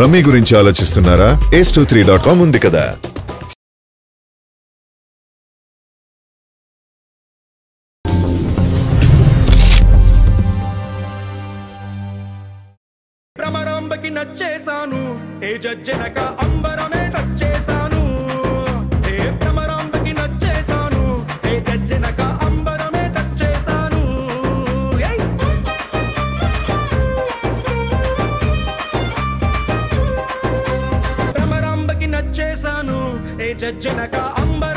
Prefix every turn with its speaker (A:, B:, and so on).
A: Rummy గురించి ఆలోచిస్తున్నారా? ace23.com ఉంది కదా.
B: భ్రమరాంబకి నచ్చేసాను, ఏ జజ్జనక అంబరమే నచ్చేసాను. ఏ భ్రమరాంబకి నచ్చేసాను, ఏ జజ్జనక అంబరమే నచ్చేసాను. భ్రమరాంబకి నచ్చేసాను, ఏ జజ్జనక అంబర